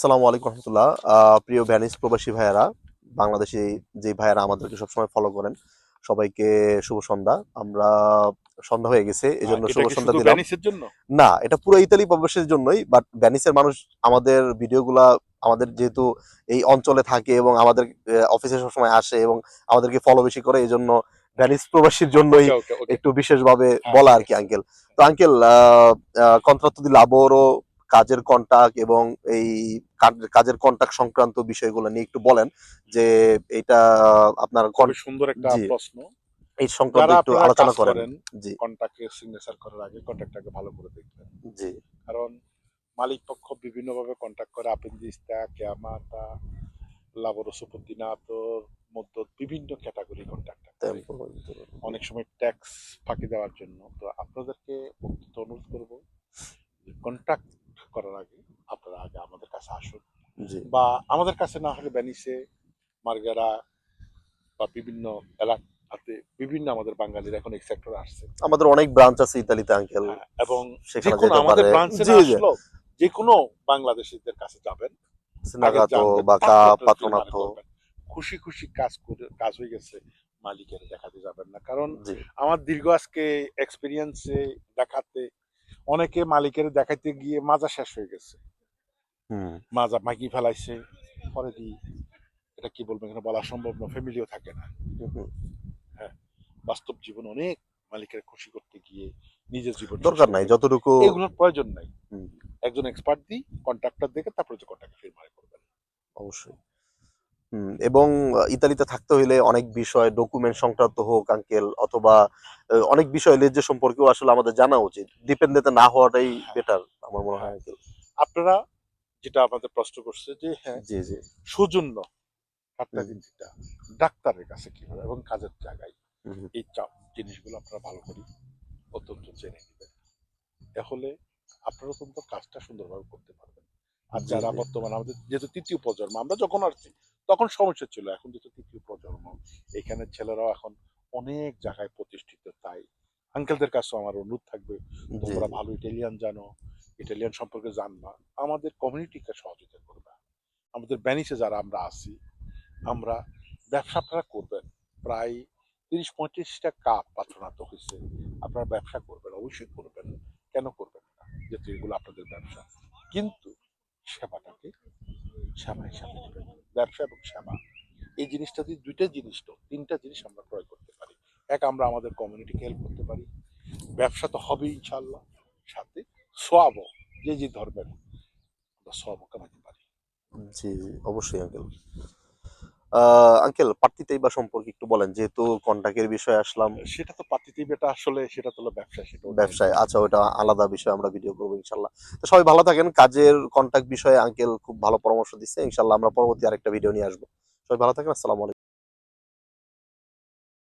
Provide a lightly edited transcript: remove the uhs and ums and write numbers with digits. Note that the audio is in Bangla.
আসসালামু আলাইকুম রহমতুল্লাহ। প্রিয় ভ্যানিস প্রবাসী ভাইয়েরা, বাংলাদেশি যে ভাইয়েরা আমাদেরকে সবসময় ফলো করেন, সবাইকে শুভ সন্ধ্যা। আমরা সন্ধ্যা হয়ে গেছে, এই জন্য এটা শুভ কি সন্ধ্যা শুধু দিলাম। ভ্যানিসের জন্য? না, এটা পুরো ইতালি প্রবাসীর জন্যই, বাট ভ্যানিসের মানুষ আমাদের ভিডিওগুলা, আমাদের যেহেতু এই অঞ্চলে থাকে এবং আমাদের অফিসে সবসময় আসে এবং আমাদেরকে ফলো বেশি করে, এই জন্য ভ্যানিস প্রবাসীর জন্যই ওকে, ওকে, ওকে। একটু বিশেষভাবে হ্যাঁ, বলা ঠিক আর কি আছে। আঙ্কেল। তো আঙ্কেল, কন্ট্রাত্তো দি লাবোরো, কাজের কন্টাক্ট এবং এই কাজের কন্টাক্ট সংক্রান্ত বিষয়গুলো নিয়ে একটু বলেন যে এটা আপনার খুবই সুন্দর একটা জি, প্রশ্ন। এই সংক্রান্ত যারা একটু আপনারা আলোচনা কাজ করেন। করেন, জি, কন্ট্রাক্টে সিগনেচার করার আগে কন্ট্রাক্টটাকে ভালো করে দেখবেন। জি, কারণ মালিক পক্ষ বিভিন্নভাবে কন্ট্রাক্ট করে, আপেন্ডিক্সটা, কেয়ামাটা, লাবোরো সুবঅর্ডিনাতোর মধ্যে বিভিন্ন ক্যাটাগরি কন্ট্রাক্ট করে। অনেক সময় ট্যাক্স ফাঁকি দেওয়ার জন্য। তো আপনাদেরকে অত্যন্ত অনুরোধ করব যে কন্ট্রাক্ট করার আগে আপনারা আগে আমাদের কাছে আসুন, জি। বা আমাদের কাছে না হলে ভ্যানিসে, মার্গেরা বা বিভিন্ন এলাকাতে বিভিন্ন আমাদের বাঙালির এখন এই সেক্টরে আসছে। আমাদের অনেক ব্রাঞ্চ আছে ইতালিতে আঙ্কেল, হ্যাঁ, এবং যে সেখানে কোনো যেতে আমাদের পারে। ব্রাঞ্চে জি, না জি, আসলেও যে কোনো বাংলাদেশিদের কাছে যাবেন, আগে সিনাগাতো জানবেন, বা তারপর ফিল্মারে পাত্রনাথো। করবেন। খুশি খুশি কাজ করে কাজ হয়ে গেছে, মালিকের দেখাতে যাবেন না। কারণ জি, আমার দীর্ঘ আজকে এক্সপিরিয়েন্সে দেখাতে অনেকে মালিকের দেখাইতে গিয়ে মাজা শেষ হয়ে গেছে, হুম, মাজা মাগি ফেলাইছে, পরে দিয়ে এটা কি বলবো এখানে বলা সম্ভব না, ফ্যামিলিও থাকে না। হুম। হ্যাঁ, বাস্তব জীবন অনেক মালিকের খুশি করতে গিয়ে নিজের জীবন শেষ দরকার করে নাই ফেলে। যতটুকু। এগুলোর প্রয়োজন নাই। হুম, একজন এক্সপার্ট দিই, কন্ট্রাক্টর দেখে তারপরে যে কন্ট্রাক্ট ফিল্মারে করবেন। অবশ্যই। এবং ইতালিতে থাকতে হইলে অনেক বিষয় ডকুমেন্ট সংক্রান্ত হোক আঙ্কেল, অথবা অনেক বিষয় লেজ্জে সম্পর্কেও আসলে আমাদের জানা উচিত। ডিপেন্ডেন্ট না হওয়াটাই হ্যাঁ, বেটার আমার মনে হয় হ্যাঁ। আঙ্কেল। আপনারা যেটা আমাদের প্রশ্ন করছে যে হ্যাঁ, জি, জি। সৌজন্য হুম, খাতনাদিটা ডাক্তারের কাছে কিভাবে এবং কাজের জায়গায়, হুম, হুম। এই চাপ জিনিসগুলো আপনারা ভালো করে অত্যন্ত জেনে নেবেন। তাহলে আপনারা অত্যন্ত কাজটা সুন্দরভাবে করতে পারবেন। আর জি, যারা জি, বর্তমানে আমাদের যেহেতু তৃতীয় প্রজন্ম, আমরা যখন আসছি তখন সমস্যা ছিল, এখন যেহেতু তৃতীয় প্রজন্ম, এখানে ছেলেরাও এখন অনেক জায়গায় প্রতিষ্ঠিত। তাই আঙ্কেলদের কাছেও আমার অনুরোধ থাকবে, জি, তোমরা জি, ভালো ইটালিয়ান জানো, ইটালিয়ান সম্পর্কে জানবা, আমাদের কমিউনিটিকে সহযোগিতা করবে। আমাদের ভ্যানিসে যারা আমরা আছি, আমরা ব্যবসা আপনারা করবেন, প্রায় ৩০-৩৫টা কাপ পাত্রনাত হয়েছে। আপনারা ব্যবসা করবেন, অবশ্যই করবেন, কেন করবেন না, যেহেতু এগুলো আপনাদের ব্যবসা। কিন্তু সেবাটাকে সেবা হিসাবে নেবেন। ব্যবসা এবং সেবা, এই জিনিসটা যদি দুইটা জিনিস, তো তিনটা জিনিস আমরা ক্রয় করতে পারি। এক, আমরা আমাদের কমিউনিটিকে হেল্প করতে পারি, ব্যবসা তো হবেই ইনশাল্লাহ, সাথে সোয়াবও, যে যে ধর্মের, আমরা সোয়াবও কামাতে পারি। জি, জি, অবশ্যই আঙ্কেল। আঙ্কেল, পার্থিতেই বা সম্পর্কে একটু বলেন, যেহেতু কন্টাক্টের বিষয়ে আসলাম। সেটা তো পাতিতে বেটা, আসলে সেটা তো হলো ব্যবসা, সেটা অন্য ব্যবসায় বিষয়। আচ্ছা, ওটা আলাদা বিষয়, আমরা ভিডিও করবো ইনশাল্লাহ। তো সবাই ভালো থাকেন। কাজের কন্টাক্ট বিষয়ে আঙ্কেল খুব ভালো পরামর্শ দিচ্ছে, ইনশাল্লাহ আমরা পরবর্তী আরেকটা ভিডিও নিয়ে আসবো। সবাই ভালো থাকেন। আসসালামু আলাইকুম।